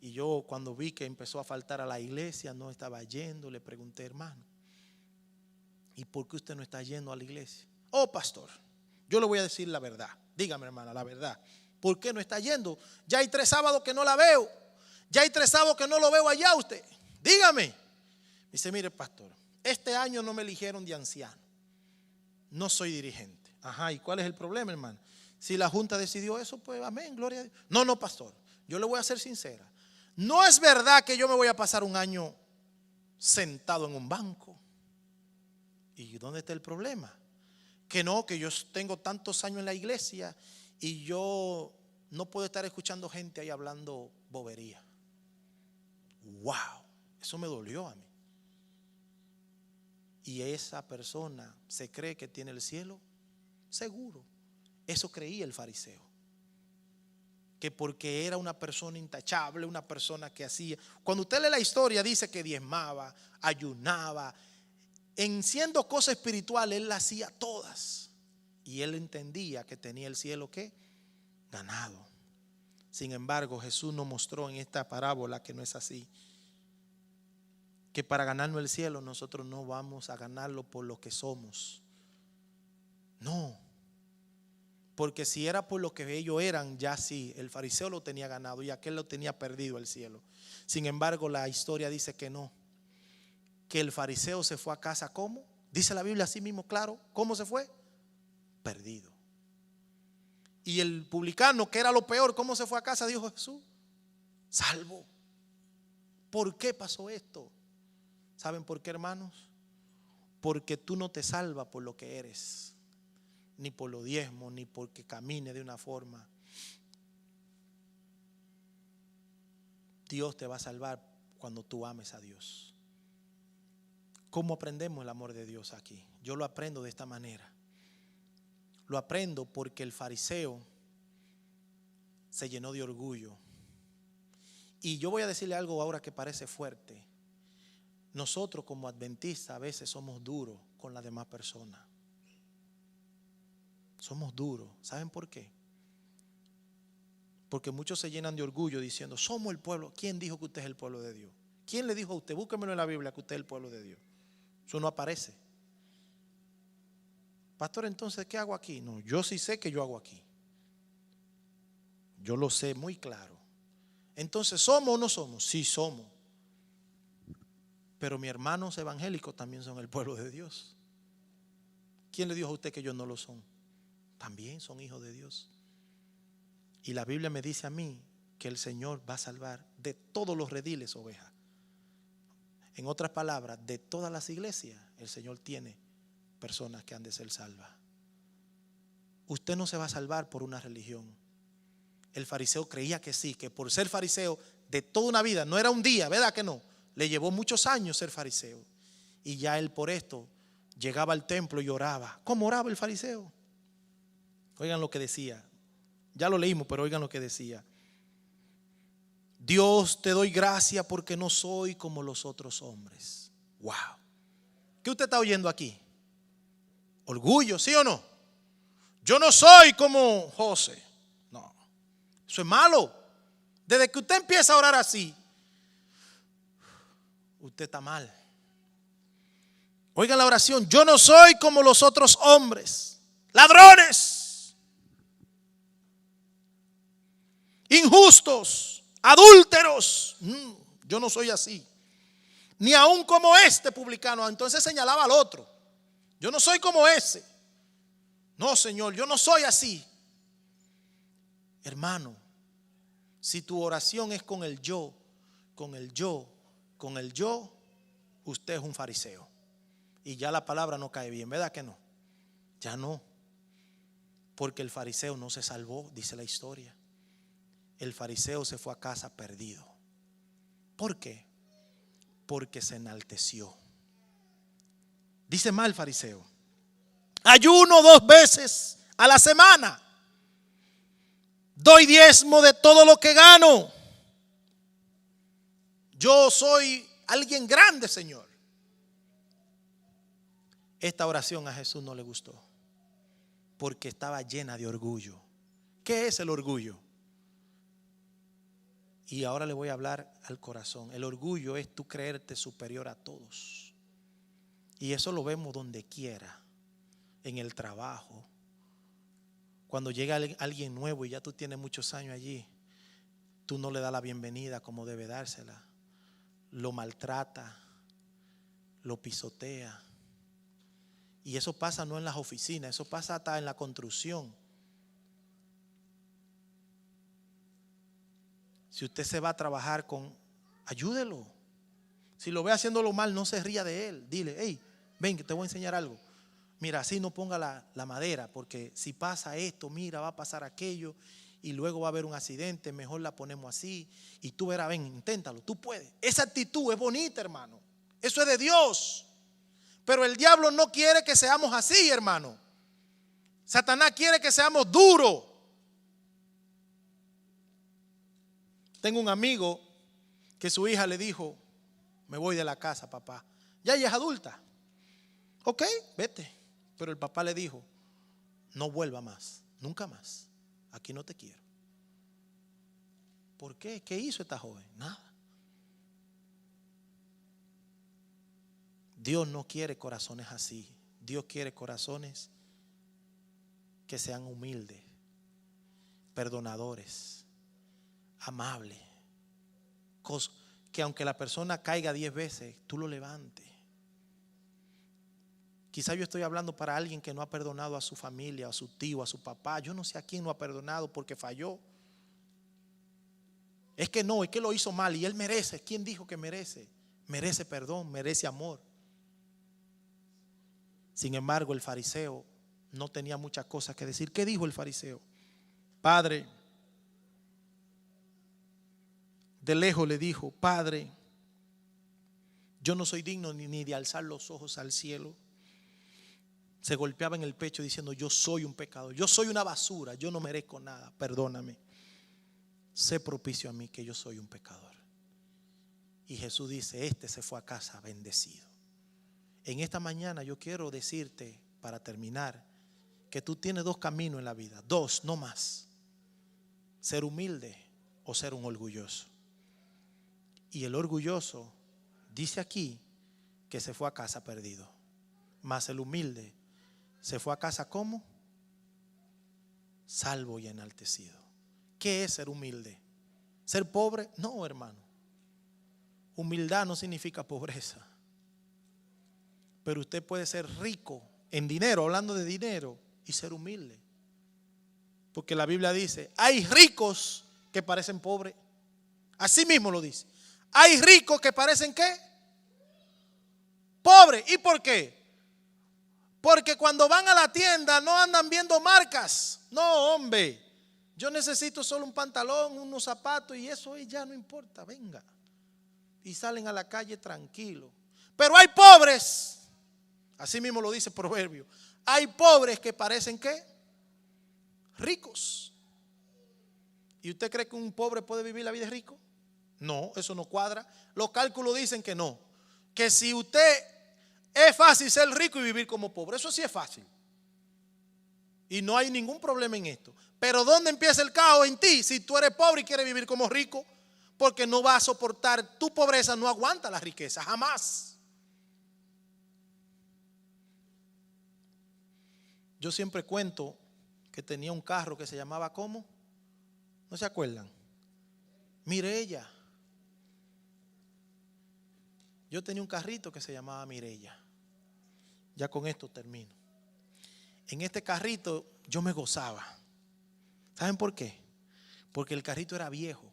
A: Y yo cuando vi que empezó a faltar a la iglesia, no estaba yendo, le pregunté, hermano, ¿y por qué usted no está yendo a la iglesia? Oh, pastor, yo le voy a decir la verdad. Dígame, hermana, la verdad. ¿Por qué no está yendo? Ya hay 3 sábados que no la veo. Ya hay 3 sábados que no lo veo allá usted. Dígame. Dice, mire, pastor, este año no me eligieron de anciano. No soy dirigente. Ajá, ¿y cuál es el problema, hermano? Si la junta decidió eso, pues amén, gloria a Dios. No, pastor, yo le voy a ser sincera. No es verdad que yo me voy a pasar un año sentado en un banco. ¿Y dónde está el problema? Que no, que yo tengo tantos años en la iglesia y yo no puedo estar escuchando gente ahí hablando bobería. Wow, eso me dolió a mí. Y esa persona se cree que tiene el cielo seguro. Eso creía el fariseo. Que porque era una persona intachable, una persona que hacía. Cuando usted lee la historia dice que diezmaba, ayunaba. En siendo cosas espirituales, él las hacía todas. Y él entendía que tenía el cielo ¿qué? Ganado. Sin embargo, Jesús nos mostró en esta parábola que no es así. Que para ganarnos el cielo nosotros no vamos a ganarlo por lo que somos. No. Porque si era por lo que ellos eran, ya sí, el fariseo lo tenía ganado y aquel lo tenía perdido el cielo. Sin embargo, la historia dice que no. Que el fariseo se fue a casa, ¿cómo? Dice la Biblia así mismo, claro. ¿Cómo se fue? Perdido. Y el publicano, que era lo peor, ¿cómo se fue a casa? Dijo Jesús, salvo. ¿Por qué pasó esto? ¿Saben por qué, hermanos? Porque tú no te salvas por lo que eres, ni por los diezmos, ni porque camine de una forma. Dios te va a salvar cuando tú ames a Dios. ¿Cómo aprendemos el amor de Dios aquí? Yo lo aprendo de esta manera. Lo aprendo porque el fariseo se llenó de orgullo. Y yo voy a decirle algo ahora que parece fuerte. Nosotros como adventistas a veces somos duros con las demás personas. Somos duros. ¿Saben por qué? Porque muchos se llenan de orgullo diciendo, somos el pueblo. ¿Quién dijo que usted es el pueblo de Dios? ¿Quién le dijo a usted? Búsquemelo en la Biblia que usted es el pueblo de Dios. Eso no aparece. Pastor, entonces, ¿qué hago aquí? No, yo sí sé que yo hago aquí. Yo lo sé muy claro. Entonces, ¿somos o no somos? Sí somos. Pero mis hermanos evangélicos también son el pueblo de Dios. ¿Quién le dijo a usted que ellos no lo son? También son hijos de Dios. Y la Biblia me dice a mí que el Señor va a salvar de todos los rediles ovejas. En otras palabras, de todas las iglesias, el Señor tiene personas que han de ser salvas. Usted no se va a salvar por una religión. El fariseo creía que sí, que por ser fariseo de toda una vida, no era un día, ¿verdad que no? Le llevó muchos años ser fariseo. Y ya él por esto llegaba al templo y oraba. ¿Cómo oraba el fariseo? Oigan lo que decía. Ya lo leímos, pero oigan lo que decía. Dios, te doy gracias porque no soy como los otros hombres. Wow. ¿Qué usted está oyendo aquí? Orgullo, ¿sí o no? Yo no soy como José. No, eso es malo. Desde que usted empieza a orar así, usted está mal. Oigan la oración. Yo no soy como los otros hombres, ladrones, injustos, adúlteros. Yo no soy así. Ni aún como este publicano. Entonces señalaba al otro. Yo no soy como ese. No, Señor, yo no soy así. Hermano, si tu oración es con el yo, con el yo, con el yo, usted es un fariseo. Y ya la palabra no cae bien, ¿verdad que no? Ya no. Porque el fariseo no se salvó, dice la historia. El fariseo se fue a casa perdido. ¿Por qué? Porque se enalteció. Dice mal el fariseo. Ayuno 2 veces a la semana. Doy diezmo de todo lo que gano. Yo soy alguien grande, Señor. Esta oración a Jesús no le gustó porque estaba llena de orgullo. ¿Qué es el orgullo? Y ahora le voy a hablar al corazón. El orgullo es tú creerte superior a todos. Y eso lo vemos donde quiera. En el trabajo. Cuando llega alguien nuevo y ya tú tienes muchos años allí, tú no le das la bienvenida como debe dársela. Lo maltrata, lo pisotea. Y eso pasa no en las oficinas, eso pasa hasta en la construcción. Si usted se va a trabajar ayúdelo. Si lo ve haciéndolo mal, no se ría de él. Dile, hey, ven que te voy a enseñar algo. Mira, así no ponga la madera, porque si pasa esto, mira, va a pasar aquello y luego va a haber un accidente, mejor la ponemos así y tú verás, ven, inténtalo, tú puedes. Esa actitud es bonita, hermano. Eso es de Dios. Pero el diablo no quiere que seamos así, hermano. Satanás quiere que seamos duros. Tengo un amigo que su hija le dijo, me voy de la casa, papá. Ya ella es adulta. Ok, vete. Pero el papá le dijo, no vuelva más, nunca más. Aquí no te quiero. ¿Por qué? ¿Qué hizo esta joven? Nada. Dios no quiere corazones así. Dios quiere corazones que sean humildes, perdonadores, amables. Que aunque la persona caiga 10 veces, tú lo levantes. Quizá yo estoy hablando para alguien que no ha perdonado a su familia, a su tío, a su papá. Yo no sé a quién no ha perdonado porque falló. Es que no, es que lo hizo mal y él merece. ¿Quién dijo que merece? Merece perdón, merece amor. Sin embargo, el fariseo no tenía muchas cosas que decir. ¿Qué dijo el fariseo? Padre, de lejos le dijo, Padre, yo no soy digno ni de alzar los ojos al cielo. Se golpeaba en el pecho diciendo, yo soy un pecador, yo soy una basura, yo no merezco nada, perdóname. Sé propicio a mí que yo soy un pecador. Y Jesús dice, este se fue a casa bendecido. En esta mañana yo quiero decirte, para terminar, que tú tienes 2 caminos en la vida, 2, no más. Ser humilde o ser un orgulloso. Y el orgulloso dice aquí que se fue a casa perdido. Mas el humilde se fue a casa ¿cómo? Salvo y enaltecido. ¿Qué es ser humilde? ¿Ser pobre? No, hermano. Humildad no significa pobreza. Pero usted puede ser rico en dinero, hablando de dinero, y ser humilde. Porque la Biblia dice, hay ricos que parecen pobres. Así mismo lo dice. Hay ricos que parecen ¿qué? Pobres. ¿Y por qué? Porque cuando van a la tienda no andan viendo marcas. No, hombre. Yo necesito solo un pantalón, unos zapatos y eso ya no importa. Venga. Y salen a la calle tranquilos. Pero hay pobres. Así mismo lo dice el proverbio. Hay pobres que parecen ¿qué? Ricos. ¿Y usted cree que un pobre puede vivir la vida de rico? No, eso no cuadra. Los cálculos dicen que no. Que si usted es fácil ser rico y vivir como pobre, eso sí es fácil. Y no hay ningún problema en esto. Pero ¿dónde empieza el caos? En ti. Si tú eres pobre y quieres vivir como rico, porque no vas a soportar, tu pobreza no aguanta la riqueza, jamás. Yo siempre cuento que tenía un carro que se llamaba ¿cómo? ¿No se acuerdan? Mirella. Yo tenía un carrito que se llamaba Mirella. Ya con esto termino. En este carrito yo me gozaba. ¿Saben por qué? Porque el carrito era viejo,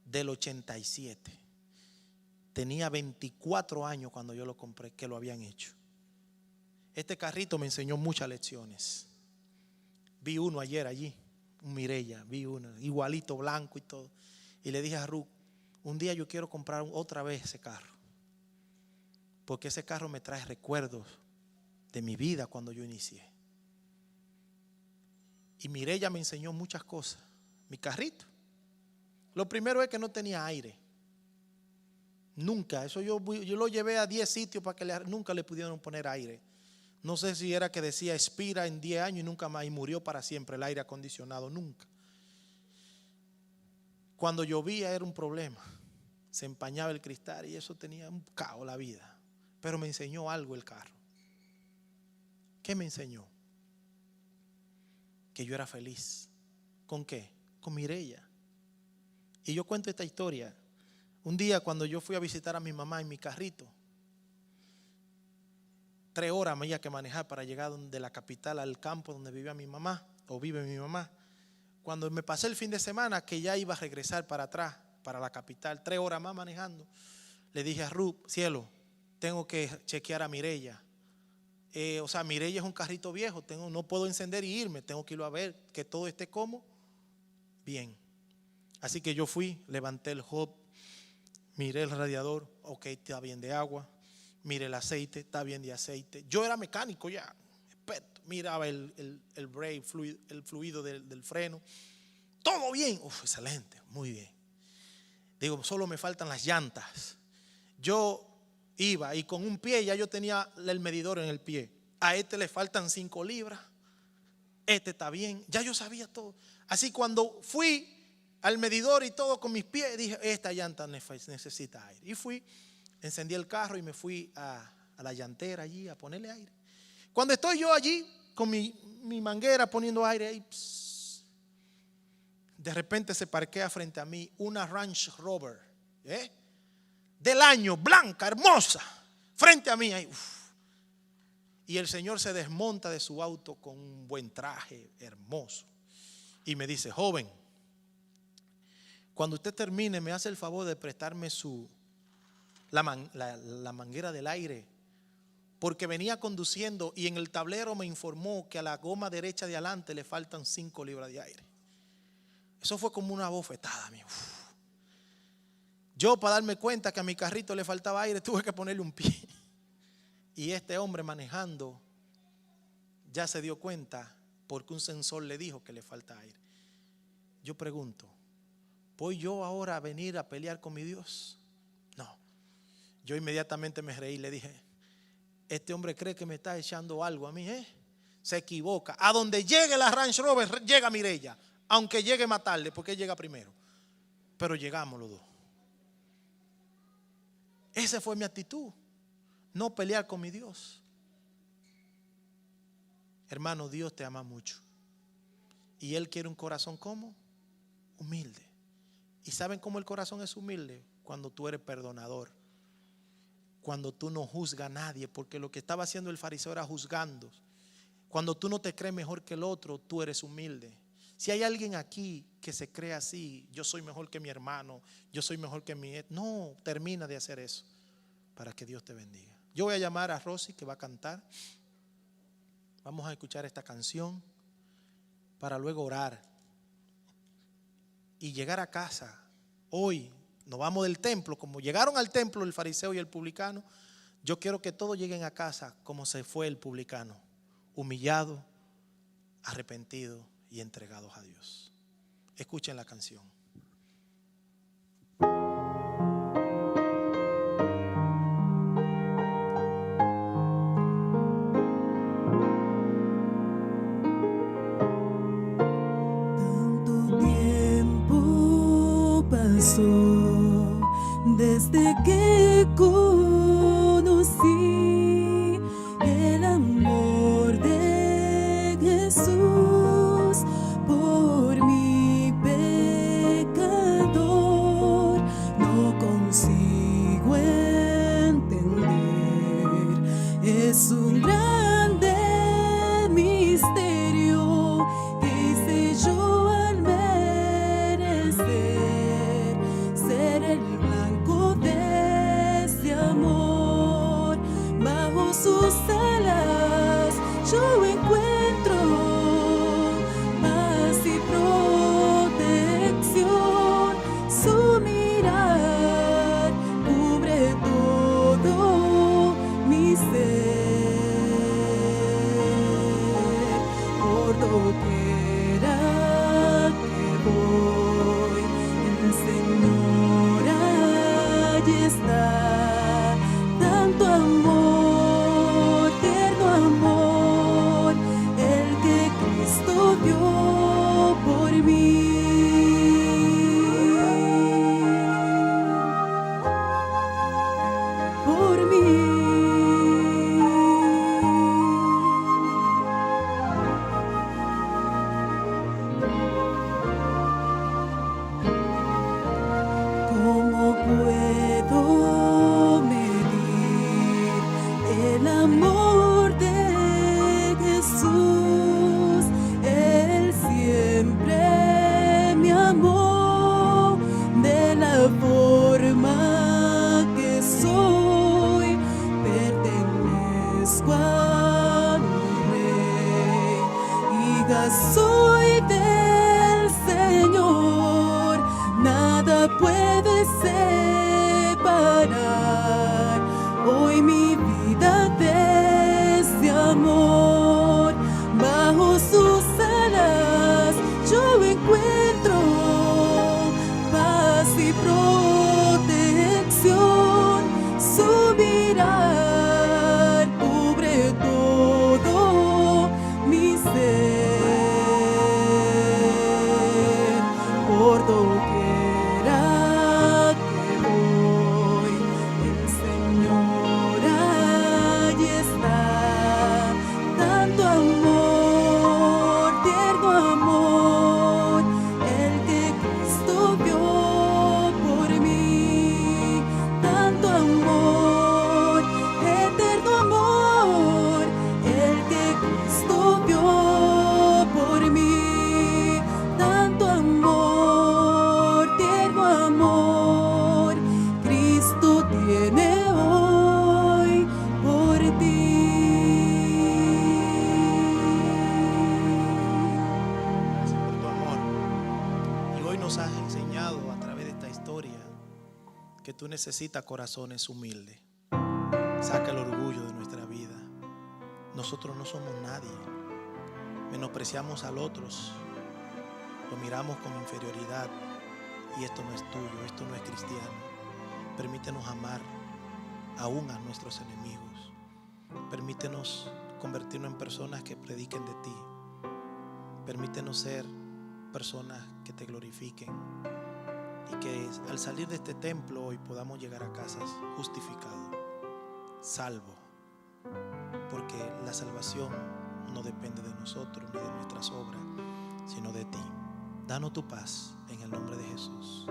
A: del 87. Tenía 24 años cuando yo lo compré, que lo habían hecho. Este carrito me enseñó muchas lecciones. Vi uno ayer allí, un Mirella, vi uno, igualito, blanco y todo. Y le dije a Ruth, un día yo quiero comprar otra vez ese carro. Porque ese carro me trae recuerdos de mi vida cuando yo inicié. Y Mirella me enseñó muchas cosas. Mi carrito. Lo primero es que no tenía aire. Nunca. Eso yo lo llevé a 10 sitios para que nunca le pudieron poner aire. No sé si era que decía expira en 10 años y nunca más. Y murió para siempre el aire acondicionado. Nunca. Cuando llovía era un problema. Se empañaba el cristal y eso tenía un caos la vida. Pero me enseñó algo el carro. ¿Qué me enseñó? Que yo era feliz. ¿Con qué? Con Mirella. Y yo cuento esta historia. Un día cuando yo fui a visitar a mi mamá en mi carrito, 3 horas me había que manejar para llegar de la capital al campo donde vivía mi mamá, o vive mi mamá. Cuando me pasé el fin de semana que ya iba a regresar para atrás, para la capital, 3 horas más manejando, le dije a Ruth, cielo, tengo que chequear a Mirella. O sea, Mirella es un carrito viejo, no puedo encender y irme, tengo que irlo a ver, que todo esté como bien. Así que yo fui, levanté el hub, miré el radiador, ok, está bien de agua, miré el aceite, está bien de aceite. Yo era mecánico ya, experto, miraba el brake, el fluido del freno, todo bien, excelente, muy bien. Digo, solo me faltan las llantas. Yo iba y con un pie ya yo tenía el medidor en el pie. A este le faltan 5 libras. Este está bien. Ya yo sabía todo. Así cuando fui al medidor y todo con mis pies, dije, esta llanta necesita aire. Y fui, encendí el carro y me fui a la llantera allí a ponerle aire. Cuando estoy yo allí con mi manguera poniendo aire ahí, de repente se parquea frente a mí una Range Rover, del año, blanca, hermosa, frente a mí ahí. Y el señor se desmonta de su auto con un buen traje hermoso y me dice, joven, cuando usted termine me hace el favor de prestarme la manguera del aire, porque venía conduciendo y en el tablero me informó que a la goma derecha de adelante le faltan 5 libras de aire. Eso fue como una bofetada, amigo. Yo, para darme cuenta que a mi carrito le faltaba aire, tuve que ponerle un pie. Y este hombre manejando ya se dio cuenta porque un sensor le dijo que le falta aire. Yo pregunto, ¿voy yo ahora a venir a pelear con mi Dios? No. Yo inmediatamente me reí y le dije, este hombre cree que me está echando algo a mí, se equivoca. A donde llegue la Range Rover, llega Mirella. Aunque llegue más tarde, porque él llega primero. Pero llegamos los dos. Esa fue mi actitud. No pelear con mi Dios. Hermano, Dios te ama mucho. Y Él quiere un corazón como humilde. ¿Y saben cómo el corazón es humilde? Cuando tú eres perdonador. Cuando tú no juzgas a nadie. Porque lo que estaba haciendo el fariseo era juzgando. Cuando tú no te crees mejor que el otro, tú eres humilde. Si hay alguien aquí que se cree así, yo soy mejor que mi hermano, yo soy mejor que mi... No, termina de hacer eso para que Dios te bendiga. Yo voy a llamar a Rosy que va a cantar. Vamos a escuchar esta canción para luego orar y llegar a casa. Hoy nos vamos del templo, como llegaron al templo el fariseo y el publicano. Yo quiero que todos lleguen a casa como se fue el publicano, humillado, arrepentido y entregados a Dios. Escuchen la canción.
B: Tanto tiempo pasó desde que conocí el amor de Jesús por mi pecador. No consigo entender, es un grande misterio. Hice yo al merecer ser el blanco de ese amor. Bajo sus alas yo encuentro paz y protección. Su mirar cubre todo mi ser. Por doquiera que voy, el Señor allí está. Tanto amor, tierno amor, el que Cristo dio por mí. Por mí. ¿Cómo puedo medir el amor de Jesús? Él siempre me amó de la forma que soy. Pertenezco a mi Rey, hija soy del Señor. Nada puede separar hoy mi vida de ese amor. Bajo sus alas yo encuentro paz y protección. Su mirar cubre todo mi ser. Por doquiera que voy, el Señor allí está. Tanto amor, tierno amor, el que Cristo dio por mí. Tanto amor, eterno amor, el que Cristo dio por mí. Tanto amor, tierno amor, Cristo tiene hoy por ti.
A: Gracias por tu amor. Y hoy nos has enseñado a través de esta historia que tú necesitas corazones humildes. Saca el orgullo de nuestra vida. Nosotros no somos nadie. Menospreciamos al otro. Lo miramos con inferioridad. Y esto no es tuyo, esto no es cristiano. Permítenos amar aún a nuestros enemigos. Permítenos convertirnos en personas que prediquen de ti. Permítenos ser personas que te glorifiquen. Y que al salir de este templo hoy podamos llegar a casas justificados, salvos. Porque la salvación no depende de nosotros ni de nuestras obras, sino de ti. Danos tu paz en el nombre de Jesús.